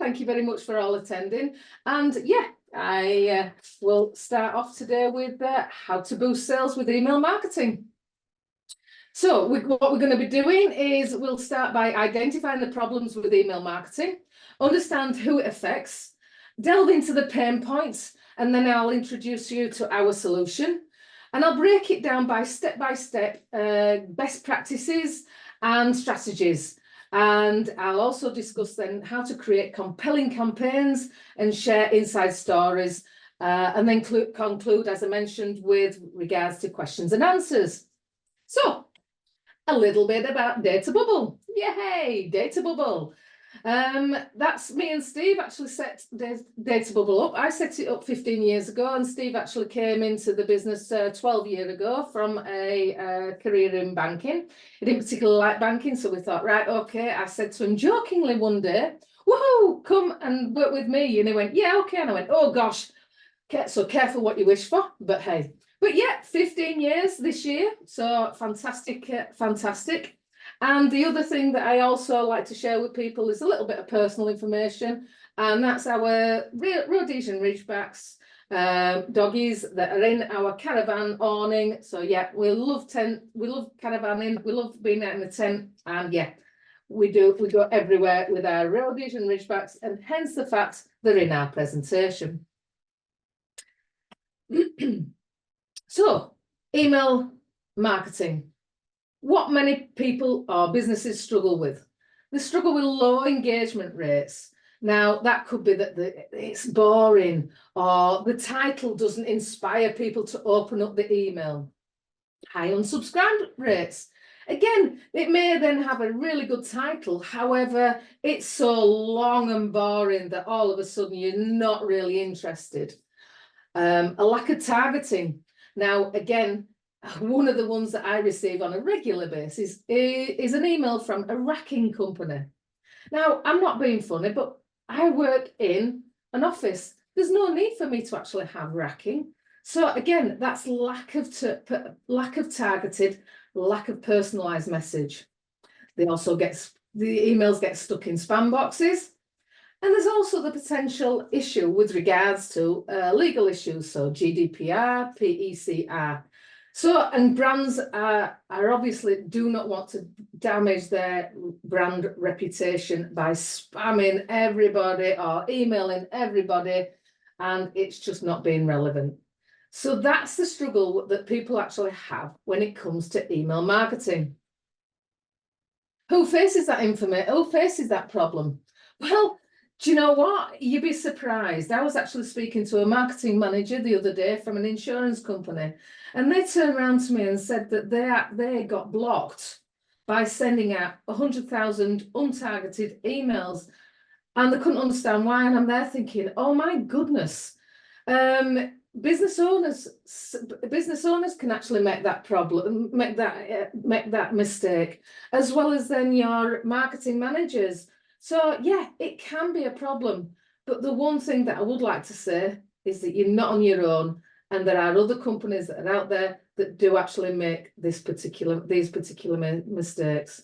Thank you very much for all attending. And yeah, I will start off today with how to boost sales with email marketing. So what we're going to be doing is we'll start by identifying the problems with email marketing, understand who it affects, delve into the pain points, and then I'll introduce you to our solution. And I'll break it down by step best practices and strategies. And I'll also discuss then how to create compelling campaigns and share inside stories, and then conclude, as I mentioned, with regards to questions and answers. So, a little bit about Data Bubble. Yay, Data Bubble. That's me and Steve actually set Data Bubble up. I set it up 15 years ago, and Steve actually came into the business 12 years ago from a career in banking. He didn't particularly like banking, so we thought, right, okay. I said to him jokingly one day, woohoo, come and work with me. And he went, yeah, okay. And I went, oh gosh, so careful what you wish for, but hey. But yeah, 15 years this year, so fantastic, fantastic. And the other thing that I also like to share with people is a little bit of personal information, and that's our Rhodesian Ridgebacks doggies that are in our caravan awning. So yeah, we love caravanning, we love being out in the tent, and yeah, we go everywhere with our Rhodesian Ridgebacks, and hence the fact they're in our presentation. So, email marketing. What many people or businesses struggle with. They struggle with low engagement rates. Now, that could be that it's boring, or the title doesn't inspire people to open up the email. High unsubscribe rates. Again, it may then have a really good title. However, it's so long and boring that all of a sudden you're not really interested. A lack of targeting. Now, again, one of the ones that I receive on a regular basis is an email from a racking company. Now, I'm not being funny, but I work in an office. There's no need for me to actually have racking. So again, that's lack of targeted, lack of personalized message. The emails get stuck in spam boxes. And there's also the potential issue with regards to legal issues, so GDPR, PECR. So, and brands are obviously do not want to damage their brand reputation by spamming everybody or emailing everybody, and it's just not being relevant. So that's the struggle that people actually have when it comes to email marketing. Who faces that information? Who faces that problem? Well, do you know what? You'd be surprised. I was actually speaking to a marketing manager the other day from an insurance company, and they turned around to me and said that they got blocked by sending out 100,000 untargeted emails, and they couldn't understand why. And I'm there thinking, oh my goodness, business owners can actually make that mistake, as well as then your marketing managers. So yeah, it can be a problem, but the one thing that I would like to say is that you're not on your own, and there are other companies that are out there that do actually make these particular mistakes.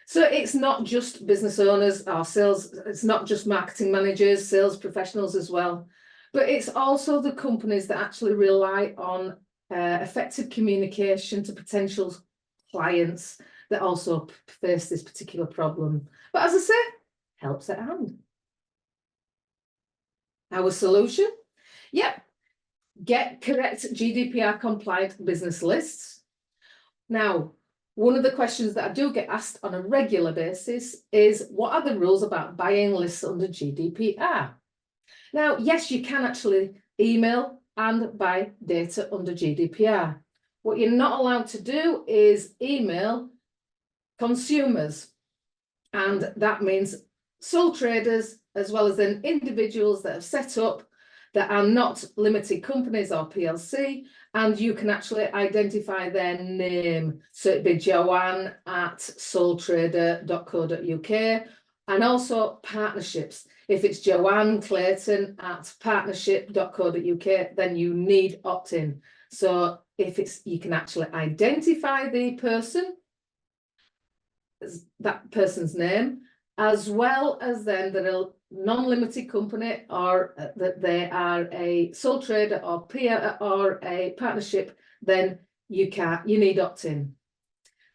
So it's not just business owners or sales, it's not just marketing managers, sales professionals as well, but it's also the companies that actually rely on effective communication to potential clients that also face this particular problem. But as I say, helps at hand. Our solution? Yep. Get correct GDPR compliant business lists. Now, one of the questions that I do get asked on a regular basis is, what are the rules about buying lists under GDPR? Now, yes, you can actually email and buy data under GDPR. What you're not allowed to do is email consumers. And that means sole traders, as well as then individuals that have set up that are not limited companies or PLC, and you can actually identify their name. So it'd be Joanne at soletrader.co.uk, and also partnerships. If it's Joanne Clayton at partnership.co.uk, then you need opt-in. So if you can actually identify the person, that person's name, as well as then non-limited company, or that they are a sole trader or peer or a partnership, then you need opt-in.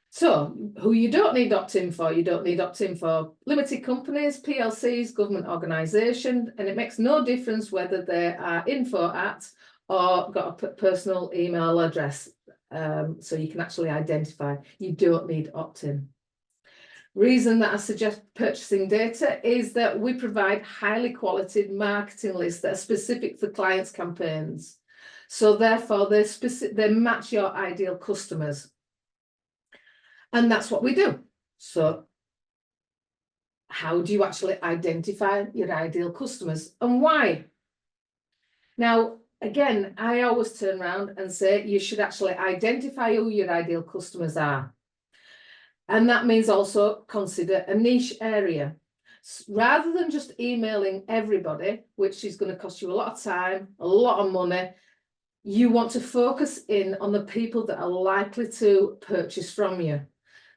So who you don't need opt-in for, you don't need opt-in for limited companies, PLCs, government organisation, and it makes no difference whether they are info at or got a personal email address. So you can actually identify. You don't need opt-in. Reason that I suggest purchasing data is that we provide highly quality marketing lists that are specific for clients' campaigns. So therefore, they match your ideal customers. And that's what we do. So how do you actually identify your ideal customers and why? Now, again, I always turn around and say you should actually identify who your ideal customers are. And that means also consider a niche area. Rather than just emailing everybody, which is going to cost you a lot of time, a lot of money, you want to focus in on the people that are likely to purchase from you.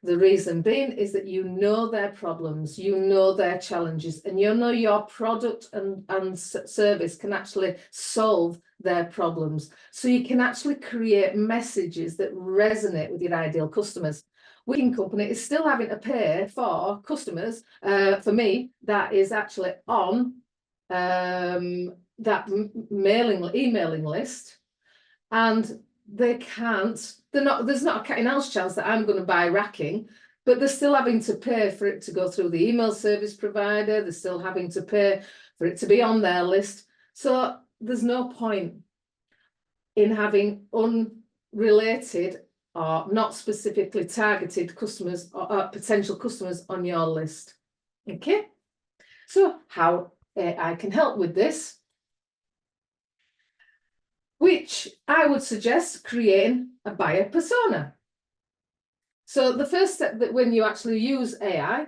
The reason being is that you know their problems, you know their challenges, and you know your product and service can actually solve their problems. So you can actually create messages that resonate with your ideal customers. Working company is still having to pay for customers. For me, that is actually on that emailing list, and there's not a cat and mouse chance that I'm going to buy racking, but they're still having to pay for it to go through the email service provider. They're still having to pay for it to be on their list. So there's no point in having unrelated or not specifically targeted customers or potential customers on your list. Okay, so how I can help with this, which I would suggest creating a buyer persona. So the first step, that when you actually use AI,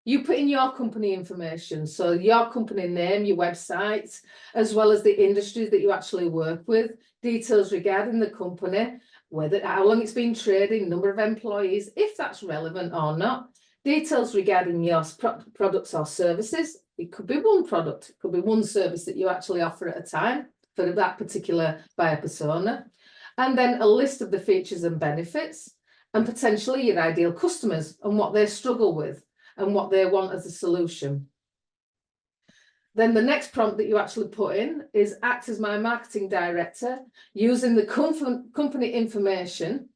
you put in your company information. So your company name, your website, as well as the industry that you actually work with, details regarding the company, how long it's been trading, number of employees, if that's relevant or not, details regarding your products or services. It could be one product, it could be one service that you actually offer at a time for that particular buyer persona, and then a list of the features and benefits, and potentially your ideal customers and what they struggle with and what they want as a solution. Then the next prompt that you actually put in is act as my marketing director using the company information,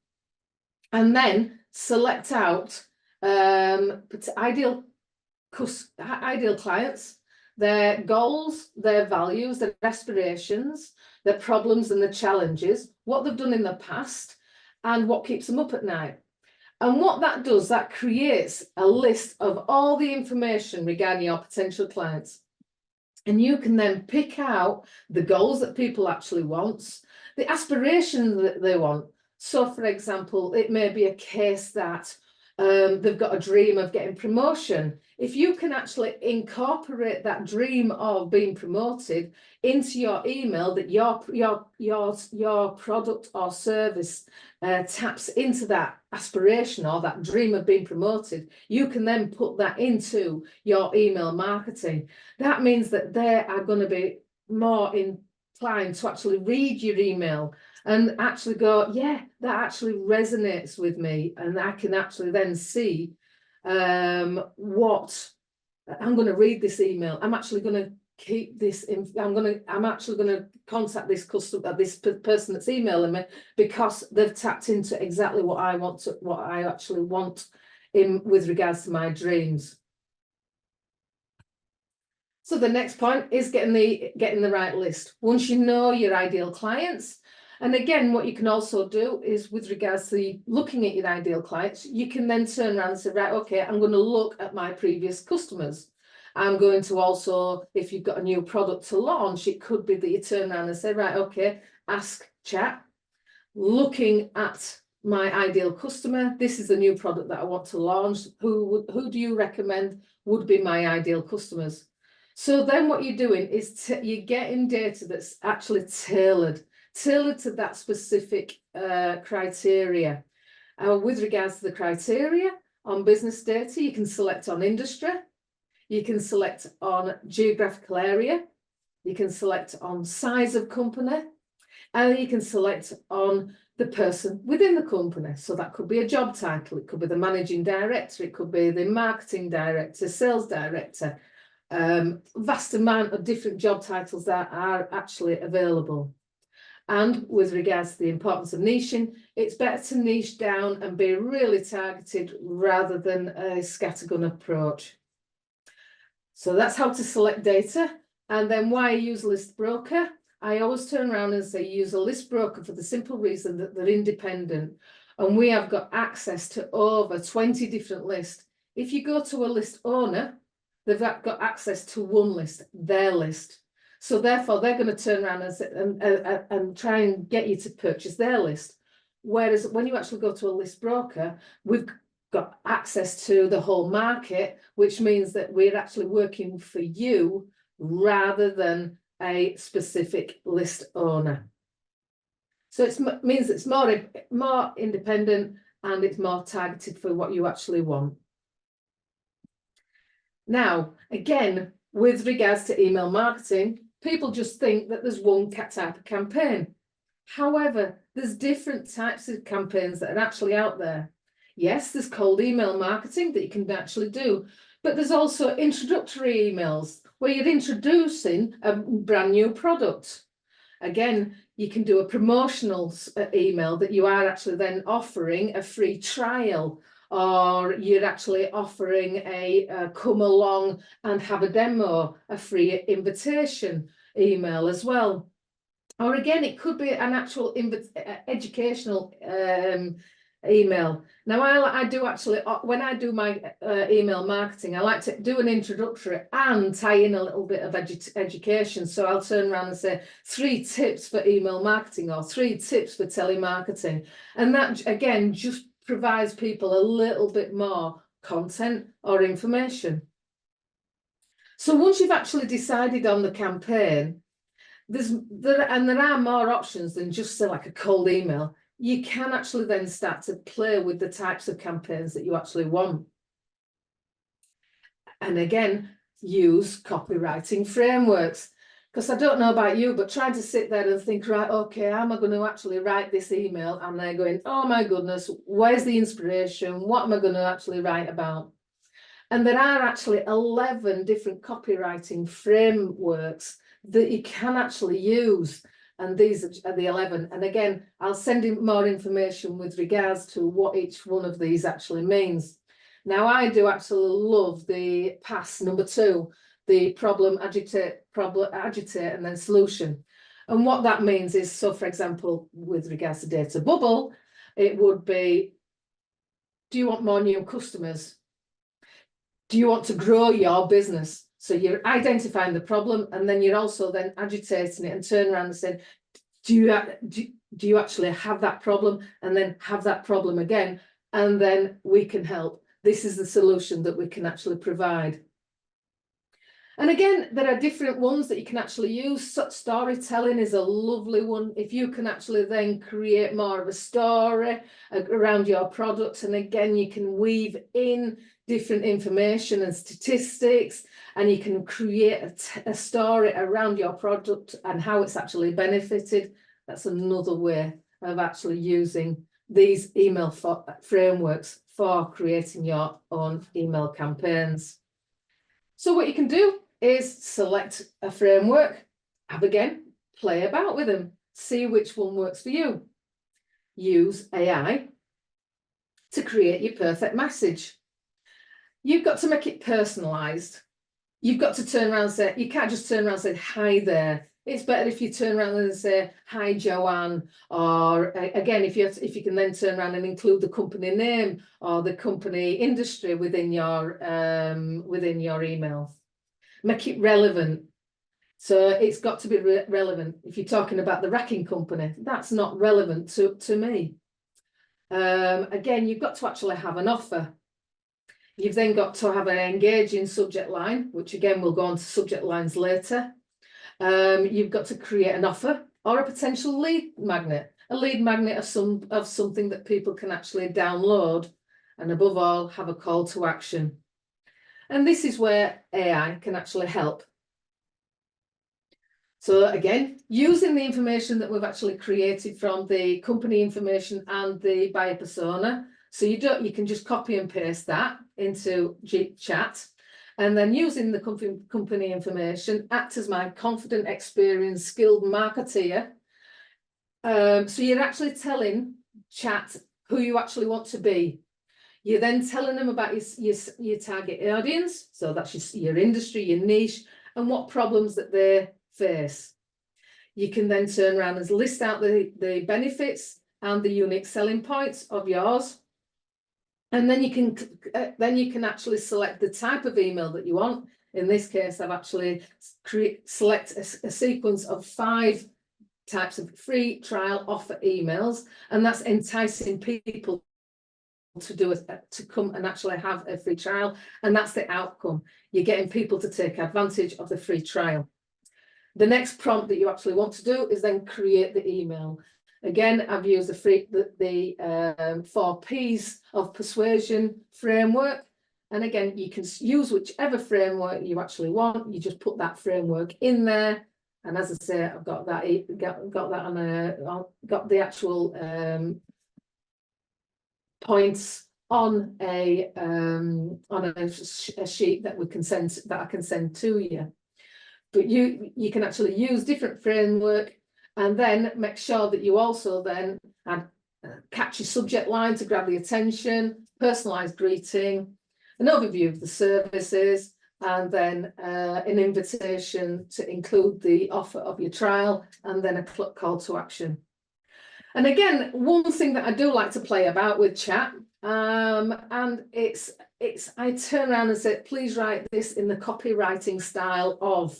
and then select out ideal clients, their goals, their values, their aspirations, their problems and the challenges, what they've done in the past, and what keeps them up at night. And what that does, that creates a list of all the information regarding your potential clients. And you can then pick out the goals that people actually want, the aspirations that they want. So, for example, it may be a case that they've got a dream of getting promotion. If you can actually incorporate that dream of being promoted into your email, that your product or service taps into that aspiration or that dream of being promoted, you can then put that into your email marketing. That means that they are going to be more inclined to actually read your email and actually go, yeah, that actually resonates with me, and I can actually then see what I'm going to read this email. I'm actually going to keep this. I'm actually going to contact this customer, this person that's emailing me, because they've tapped into exactly what I want to, what I actually want in with regards to my dreams. So the next point is getting the right list. Once you know your ideal clients. And again, what you can also do is, with regards to looking at your ideal clients, you can then turn around and say, right, okay, I'm going to look at my previous customers. I'm going to also, if you've got a new product to launch, it could be that you turn around and say, right, okay, ask chat, looking at my ideal customer, this is the new product that I want to launch. Who do you recommend would be my ideal customers? So then what you're doing is you're getting data that's actually tailored to that specific criteria. With regards to the criteria on business data, you can select on industry. You can select on geographical area. You can select on size of company, and you can select on the person within the company. So that could be a job title, it could be the managing director, it could be the marketing director, sales director. Vast amount of different job titles that are actually available. And with regards to the importance of niching, it's better to niche down and be really targeted rather than a scattergun approach. So that's how to select data. And then why use list broker? I always turn around and say use a list broker for the simple reason that they're independent. And we have got access to over 20 different lists. If you go to a list owner, they've got access to one list, their list. So therefore, they're going to turn around and try and get you to purchase their list. Whereas when you actually go to a list broker, we've got access to the whole market, which means that we're actually working for you rather than a specific list owner. So it means it's more independent and it's more targeted for what you actually want. Now, again, with regards to email marketing, people just think that there's one type of campaign. However, there's different types of campaigns that are actually out there. Yes, there's cold email marketing that you can actually do, but there's also introductory emails where you're introducing a brand new product. Again, you can do a promotional email that you are actually then offering a free trial, or you're actually offering a come along and have a demo, a free invitation email as well. Or again, it could be an actual educational email. Now, I do actually, when I do my email marketing, I like to do an introductory and tie in a little bit of education. So I'll turn around and say 3 tips for email marketing or 3 tips for telemarketing. And that, again, just provides people a little bit more content or information. So once you've actually decided on the campaign, there are more options than just say like a cold email. You can actually then start to play with the types of campaigns that you actually want. And again, use copywriting frameworks. Because I don't know about you, but trying to sit there and think, right, okay, how am I going to actually write this email? And they're going, oh my goodness, where's the inspiration? What am I going to actually write about? And there are actually 11 different copywriting frameworks that you can actually use. And these are the 11. And again, I'll send in more information with regards to what each one of these actually means. Now, I do actually love the PASS number 2, the problem, agitate, and then solution. And what that means is, so for example, with regards to data bubble, it would be, do you want more new customers? Do you want to grow your business? So you're identifying the problem, and then you're also then agitating it and turn around and saying, do you actually have that problem? And then have that problem again, and then we can help. This is the solution that we can actually provide. And again, there are different ones that you can actually use. Storytelling is a lovely one. If you can actually then create more of a story around your products, and again, you can weave in different information and statistics, and you can create a story around your product and how it's actually benefited. That's another way of actually using these email frameworks for creating your own email campaigns. So what you can do is select a framework, play about with them, see which one works for you. Use AI to create your perfect message. You've got to make it personalized. You've got to turn around and say, you can't just turn around and say, hi there. It's better if you turn around and say, hi, Joanne. Or again, if you can then turn around and include the company name or the company industry within your email. Make it relevant. So it's got to be relevant. If you're talking about the racking company, that's not relevant to me. Again, you've got to actually have an offer. You've then got to have an engaging subject line, which again, we'll go on to subject lines later. You've got to create an offer or a potential lead magnet, of something that people can actually download, and above all, have a call to action. And this is where AI can actually help. So again, using the information that we've actually created from the company information and the buyer persona. So you can just copy and paste that into chat, and then using the company information, act as my confident, experienced, skilled marketeer. So you're actually telling chat who you actually want to be. You're then telling them about your target audience. So that's your industry, your niche, and what problems that they face. You can then turn around and list out the benefits and the unique selling points of yours. And then you can actually select the type of email that you want. In this case, I've actually select a sequence of 5 types of free trial offer emails, and that's enticing people to come and actually have a free trial, and that's the outcome. You're getting people to take advantage of the free trial. The next prompt that you actually want to do is then create the email. Again, I've used the 4 P's of persuasion framework. And again, you can use whichever framework you actually want. You just put that framework in there. And as I say, I've got that got the actual points on a sheet that I can send to you. But you can actually use different framework, and then make sure that you also then add catchy subject line to grab the attention, personalized greeting, an overview of the services, and then an invitation to include the offer of your trial, and then a call to action. And again, one thing that I do like to play about with chat, and it's I turn around and say, please write this in the copywriting style of,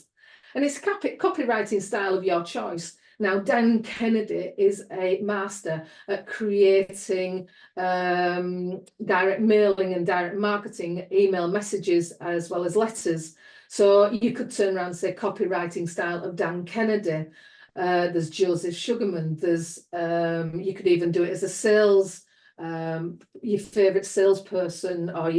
and it's copywriting style of your choice. Now, Dan Kennedy is a master at creating direct mailing and direct marketing email messages as well as letters. So you could turn around and say copywriting style of Dan Kennedy. There's Joseph Sugarman. There's you could even do it as a sales, your favorite salesperson, or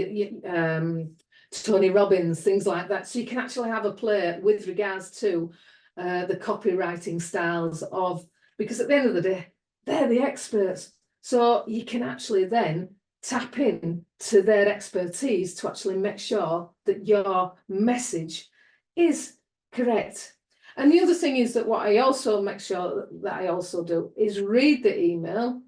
Tony Robbins, things like that. So you can actually have a play with regards to the copywriting styles of, because at the end of the day, they're the experts. So you can actually then tap in to their expertise to actually make sure that your message is correct. And the other thing is that what I also make sure that I also do is read the email,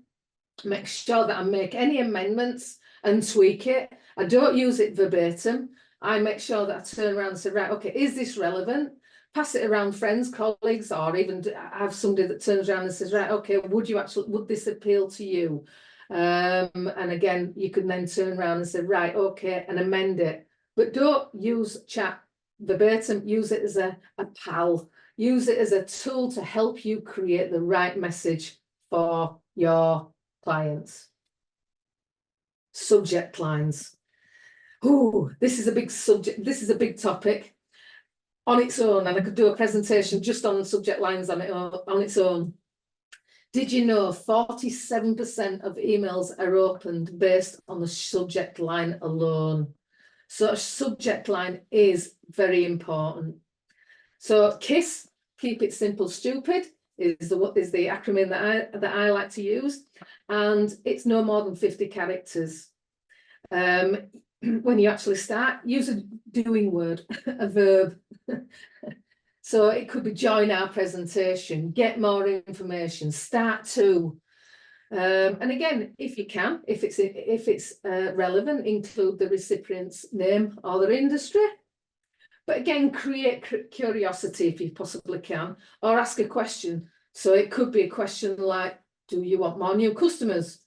make sure that I make any amendments and tweak it. I don't use it verbatim. I make sure that I turn around and say, right, okay, is this relevant? Pass it around friends, colleagues, or even have somebody that turns around and says, right, okay, would this appeal to you? And again, you can then turn around and say, right, okay, and amend it. But don't use chat verbatim. Use it as a pal. Use it as a tool to help you create the right message for your clients. Subject lines. Oh, this is a big subject. This is a big topic on its own, and I could do a presentation just on subject lines on its own. Did you know 47% of emails are opened based on the subject line alone? So a subject line is very important. So KISS, keep it simple, stupid, is the acronym that I like to use, and it's no more than 50 characters. When you actually start, use a doing word, a verb. So it could be join our presentation, get more information, start to. And again, if you can, if it's relevant, include the recipient's name or their industry. But again, create curiosity if you possibly can, or ask a question. So it could be a question like, do you want more new customers?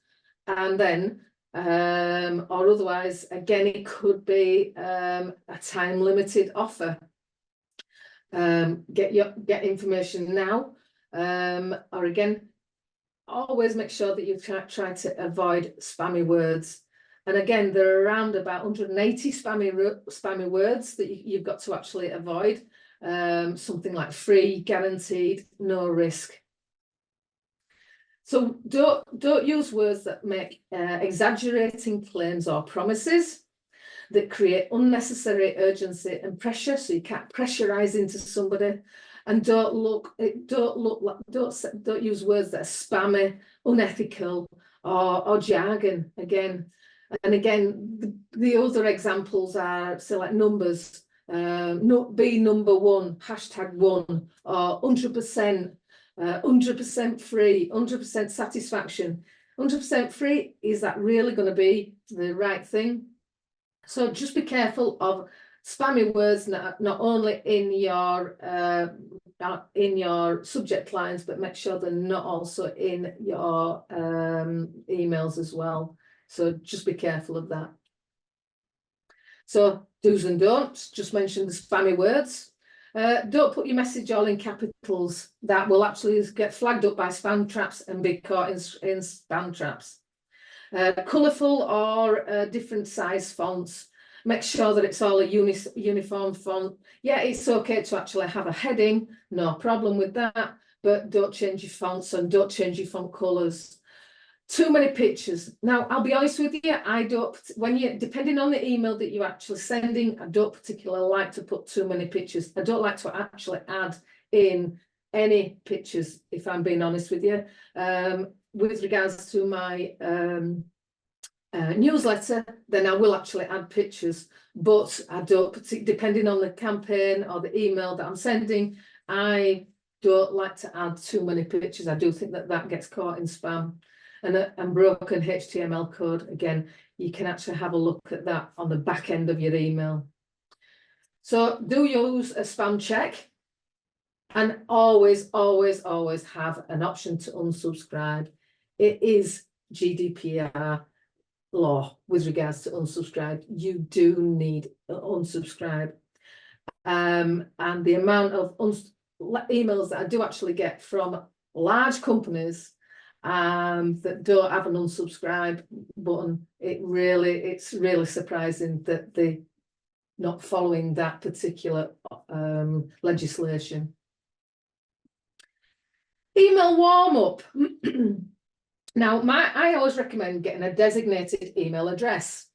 And then, or otherwise, again, it could be a time-limited offer. Get information now, or again, always make sure that you try to avoid spammy words. And again, there are around about 180 spammy words that you've got to actually avoid. Something like free, guaranteed, no risk. So don't use words that make exaggerating claims or promises. that create unnecessary urgency and pressure, so you can't pressurize into somebody. And don't use words that are spammy, unethical, or jargon again. And again, the other examples are, so like numbers, be number one, #1, or 100%, 100% free, 100% satisfaction. 100% free, is that really going to be the right thing? So just be careful of spammy words, not only in your subject lines, but make sure they're not also in your emails as well. So just be careful of that. So do's and don'ts, just mention the spammy words. Don't put your message all in capitals. That will actually get flagged up by spam traps and be caught in spam traps. Colourful or different size fonts. Make sure that it's all a uniform font. Yeah, it's okay to actually have a heading, no problem with that, but don't change your fonts and don't change your font colours. Too many pictures. Now, I'll be honest with you, I don't, depending on the email that you're actually sending, I don't particularly like to put too many pictures. I don't like to actually add in any pictures, if I'm being honest with you. With regards to my newsletter, then I will actually add pictures, but I don't, depending on the campaign or the email that I'm sending, I don't like to add too many pictures. I do think that gets caught in spam. And broken HTML code, again, you can actually have a look at that on the back end of your email. So do use a spam check, and always, always, always have an option to unsubscribe. It is GDPR law with regards to unsubscribe. You do need unsubscribe. And the amount of emails that I do actually get from large companies that don't have an unsubscribe button, it's really surprising that they're not following that particular legislation. Email warm-up. Now, I always recommend getting a designated email address.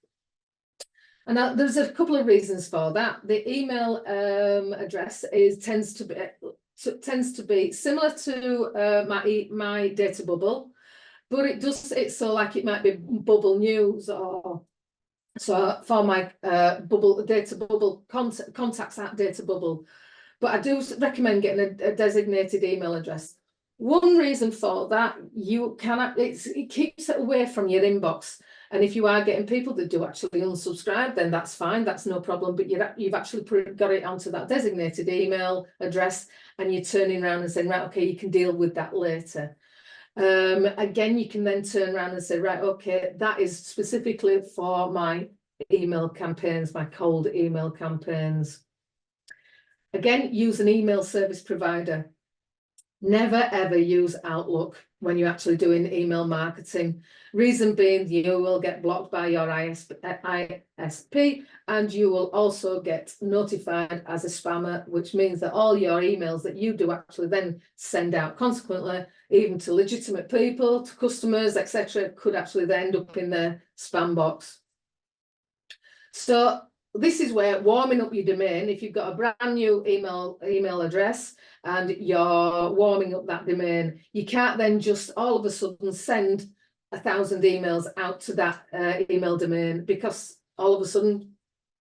And there's a couple of reasons for that. The email address tends to be similar to my data bubble, but it's so like it might be bubble news, or so for my data bubble contacts at data bubble. But I do recommend getting a designated email address. One reason for that, it keeps it away from your inbox. And if you are getting people that do actually unsubscribe, then that's fine, that's no problem. But you've actually got it onto that designated email address, and you're turning around and saying, right, okay, you can deal with that later. Again, you can then turn around and say, right, okay, that is specifically for my email campaigns, my cold email campaigns. Again, use an email service provider. Never ever use Outlook when you're actually doing email marketing. Reason being, you will get blocked by your ISP, and you will also get notified as a spammer, which means that all your emails that you do actually then send out, consequently, even to legitimate people, to customers, etc., could actually then end up in their spam box. So this is where warming up your domain, if you've got a brand new email address and you're warming up that domain, you can't then just all of a sudden send 1,000 emails out to that email domain, because all of a sudden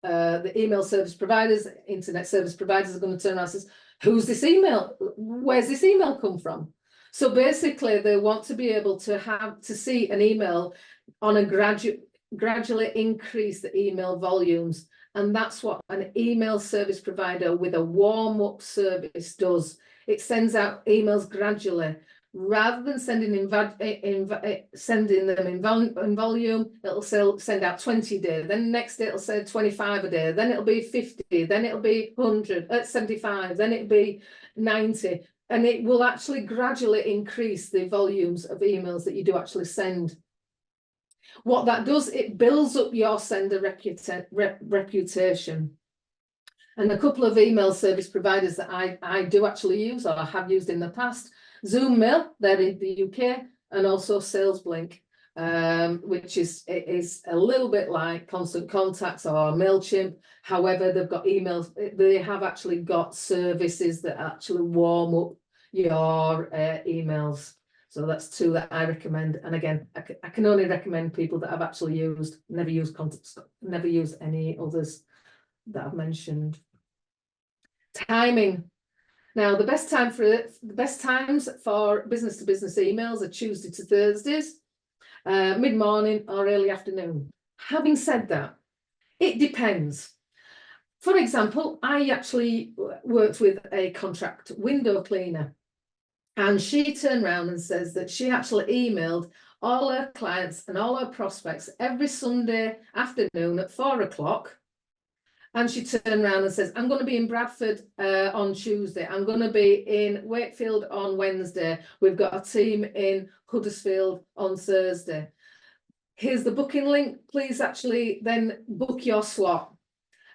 the email service providers, internet service providers are going to turn around and say, who's this email? Where's this email come from? So basically they want to be able to see an email on a gradually increase the email volumes. And that's what an email service provider with a warm-up service does. It sends out emails gradually. Rather than sending them in volume, it'll send out 20 a day. Then next day it'll say 25 a day. Then it'll be 50. Then it'll be 100, 75. Then it'll be 90. And it will actually gradually increase the volumes of emails that you do actually send. What that does, it builds up your sender reputation. And a couple of email service providers that I do actually use, or have used in the past, Zoom Mail, they're in the UK, and also SalesBlink. which is a little bit like Constant Contacts or MailChimp. However, they've got emails. They have actually got services that actually warm up your emails. So that's two that I recommend. And again, I can only recommend people that I've actually used, never used any others that I've mentioned. Timing. Now, the best times for business to business emails are Tuesday to Thursdays, mid-morning or early afternoon. Having said that, it depends. For example, I actually worked with a contract window cleaner, and she turned around and says that she actually emailed all her clients and all her prospects every Sunday afternoon at 4 o'clock. And she turned around and says, I'm going to be in Bradford on Tuesday. I'm going to be in Wakefield on Wednesday. We've got a team in Huddersfield on Thursday. Here's the booking link. Please actually then book your slot.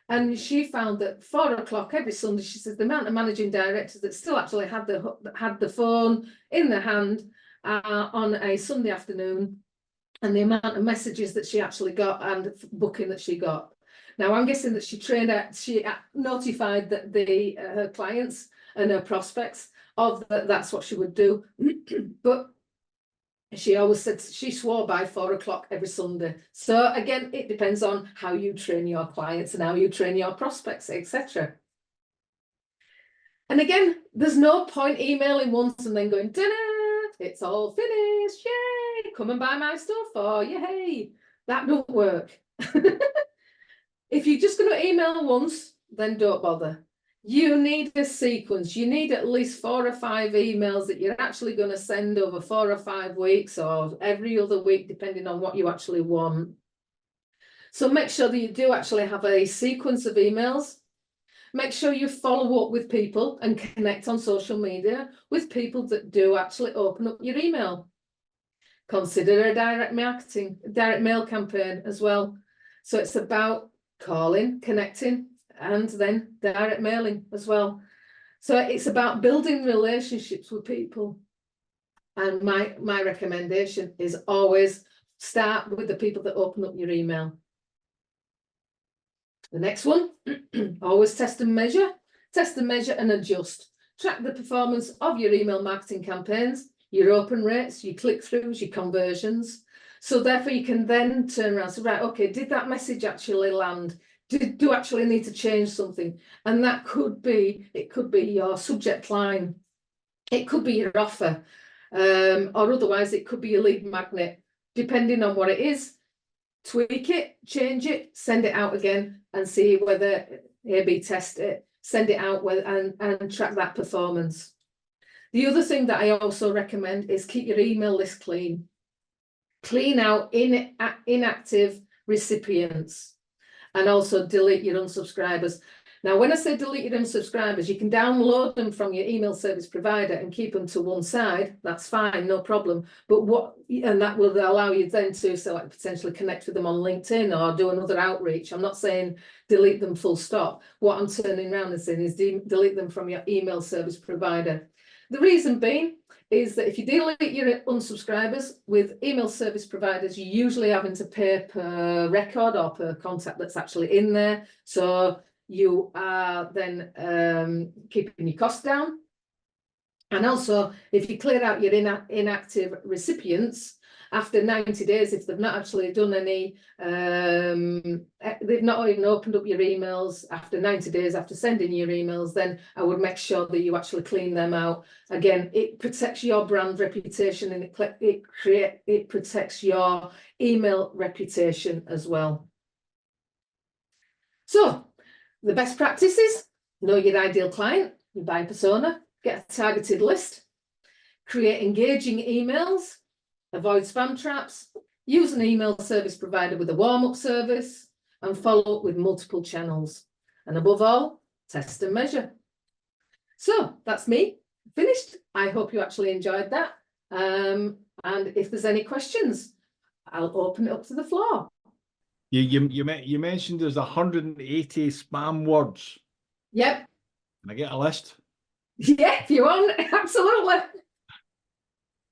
And she found that 4 o'clock every Sunday, she says, the amount of managing directors that still actually had the phone in their hand on a Sunday afternoon, and the amount of messages that she actually got and booking that she got. Now, I'm guessing that she notified her clients and her prospects of that. That's what she would do. But she always said she swore by 4 o'clock every Sunday. So again, it depends on how you train your clients and how you train your prospects, etc. And again, there's no point emailing once and then going, dinner, it's all finished, yay, come and buy my stuff, or yay. That don't work. If you're just going to email once, then don't bother. You need a sequence. You need at least 4 or 5 emails that you're actually going to send over 4 or 5 weeks or every other week, depending on what you actually want. So make sure that you do actually have a sequence of emails. Make sure you follow up with people and connect on social media with people that do actually open up your email. Consider a direct mail campaign as well. So it's about calling, connecting, and then direct mailing as well. So it's about building relationships with people. And my recommendation is always start with the people that open up your email. The next one, always test and measure and adjust. Track the performance of your email marketing campaigns, your open rates, your click-throughs, your conversions. So therefore you can then turn around and say, right, okay, did that message actually land? Do actually need to change something? And that could be, it could be your subject line. It could be your offer, or otherwise it could be your lead magnet, depending on what it is. Tweak it, change it, send it out again and see whether A/B test it, send it out and track that performance. The other thing that I also recommend is keep your email list clean. Clean out inactive recipients and also delete your unsubscribers. Now, when I say delete your unsubscribers, you can download them from your email service provider and keep them to one side. That's fine, no problem. But that will allow you then to potentially connect with them on LinkedIn or do another outreach. I'm not saying delete them full stop. What I'm turning around and saying is delete them from your email service provider. The reason being is that if you delete your unsubscribers with email service providers, you're usually having to pay per record or per contact that's actually in there. So you are then keeping your costs down. And also, if you clear out your inactive recipients, after 90 days, if they've not actually done any, they've not even opened up your emails after 90 days after sending your emails, then I would make sure that you actually clean them out. Again, it protects your brand reputation and it protects your email reputation as well. So the best practices: know your ideal client, your buyer persona, get a targeted list, create engaging emails, avoid spam traps, use an email service provider with a warm-up service, and follow up with multiple channels. And above all, test and measure. So that's me, finished. I hope you actually enjoyed that. And if there's any questions, I'll open it up to the floor. You mentioned there's 180 spam words. Yep. Can I get a list? Yeah, if you want, absolutely.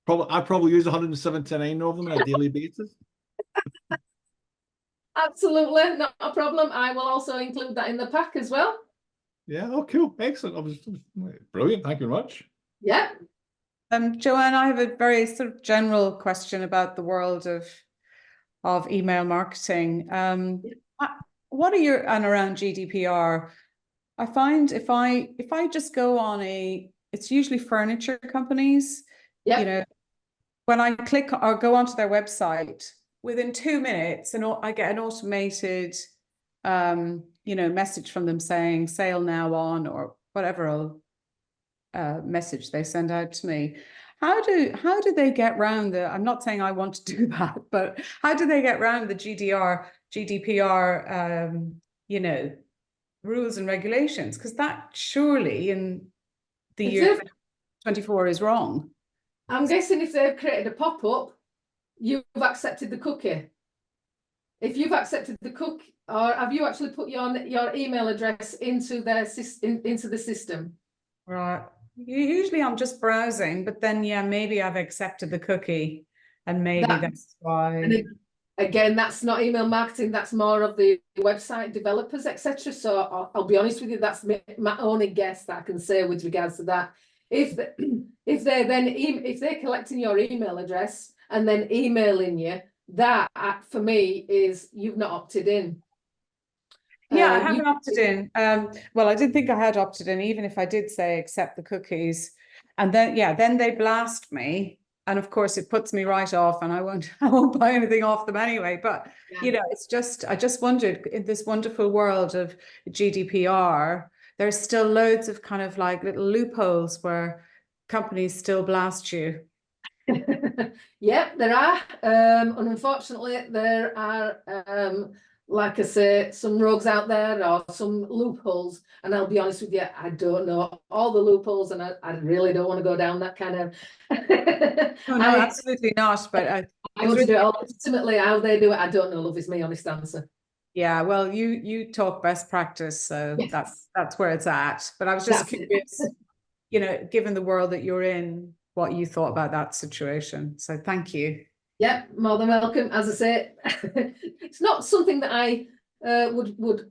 I probably use 179 of them on a daily basis. Absolutely, not a problem. I will also include that in the pack as well. Yeah, oh, cool. Excellent. Brilliant. Thank you very much. Yeah. Joanne, I have a very sort of general question about the world of email marketing. What are your, and around GDPR? I find if I just go on it's usually furniture companies, Yeah. you know, when I click or go onto their website, within 2 minutes, and I get an automated, message from them saying sale now on, or whatever message they send out to me. How do they get around the, I'm not saying I want to do that, but how do they get around the GDPR, rules and regulations? Because that surely in the year 2024 is wrong. I'm guessing if they've created a pop-up, you've accepted the cookie. If you've accepted the cookie, or have you actually put your email address into their into the system? Right. Usually I'm just browsing, but then yeah, maybe I've accepted the cookie, and maybe that's why. And again, that's not email marketing. That's more of the website developers, etc. So I'll be honest with you, that's my only guess that I can say with regards to that. If they're collecting your email address and then emailing you, that for me is you've not opted in. Yeah, I haven't opted in. Well, I didn't think I had opted in, even if I did say accept the cookies. And then, yeah, then they blast me. And of course, it puts me right off, and I won't buy anything off them anyway. But, it's just, I just wondered, in this wonderful world of GDPR, there's still loads of kind of like little loopholes where companies still blast you. Yeah, there are. And unfortunately, there are, like I say, some rogues out there or some loopholes. And I'll be honest with you, I don't know all the loopholes, and I really don't want to go down that kind of. No, absolutely not. But I want to do it all. Ultimately, how they do it, I don't know. Love is my honest answer. Yeah, well, you talk best practice, so yes. that's where it's at. But I was just curious, given the world that you're in, what you thought about that situation. So thank you. Yeah, more than welcome. As I say, it's not something that I would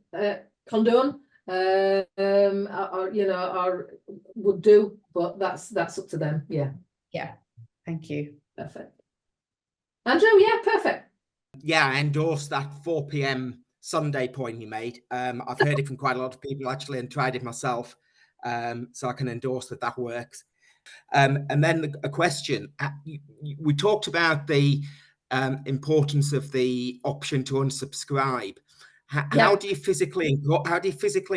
condone or would do, but that's up to them. Yeah. Yeah. Thank you. Perfect. Andrew, yeah, perfect. Yeah, I endorse that 4 p.m. Sunday point you made. I've heard it from quite a lot of people actually, and tried it myself. So I can endorse that works. And then a question. We talked about the importance of the option to unsubscribe. How do you physically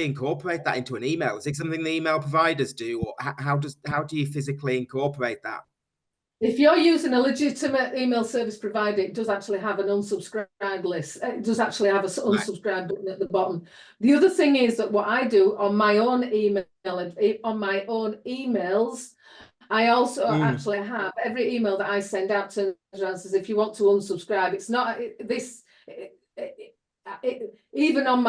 incorporate that into an email? Is it something the email providers do, or how do you physically incorporate that? If you're using a legitimate email service provider, it does actually have an unsubscribe list. It does actually have an unsubscribe button at the bottom. The other thing is that what I do on my own emails, I also actually have every email that I send out to says, if you want to unsubscribe, it's not this. Even though I'm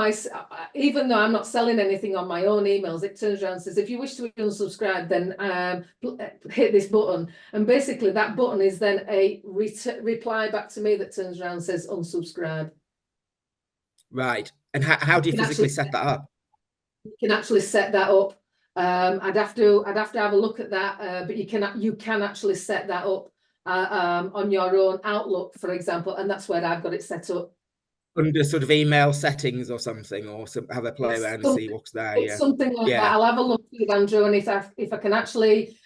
not selling anything on my own emails, it turns around and says, if you wish to unsubscribe, then hit this button. And basically that button is then a reply back to me that turns around and says unsubscribe. Right. And how do you physically set that up? You can actually set that up. I'd have to have a look at that, but you can actually set that up on your own Outlook, for example, and that's where I've got it set up. Under sort of email settings or something, or have a play around and see what's there. It's something like that. I'll have a look at it, Andrew, and if I can actually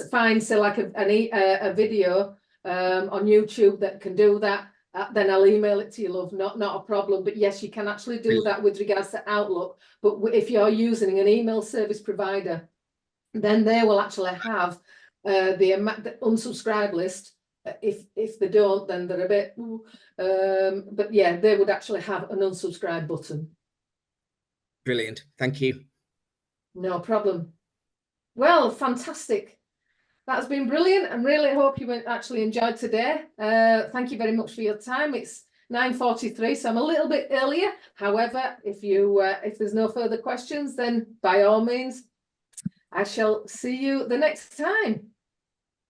find, say, like a video on YouTube that can do that, then I'll email it to you, love. Not a problem. But yes, you can actually do that with regards to Outlook. But if you're using an email service provider, then they will actually have the unsubscribe list. If they don't, then they're a bit. But yeah, they would actually have an unsubscribe button. Brilliant. Thank you. No problem. Well, fantastic. That's been brilliant. I really hope you actually enjoyed today. Thank you very much for your time. It's 9:43, so I'm a little bit earlier. However, if there's no further questions, then by all means, I shall see you the next time.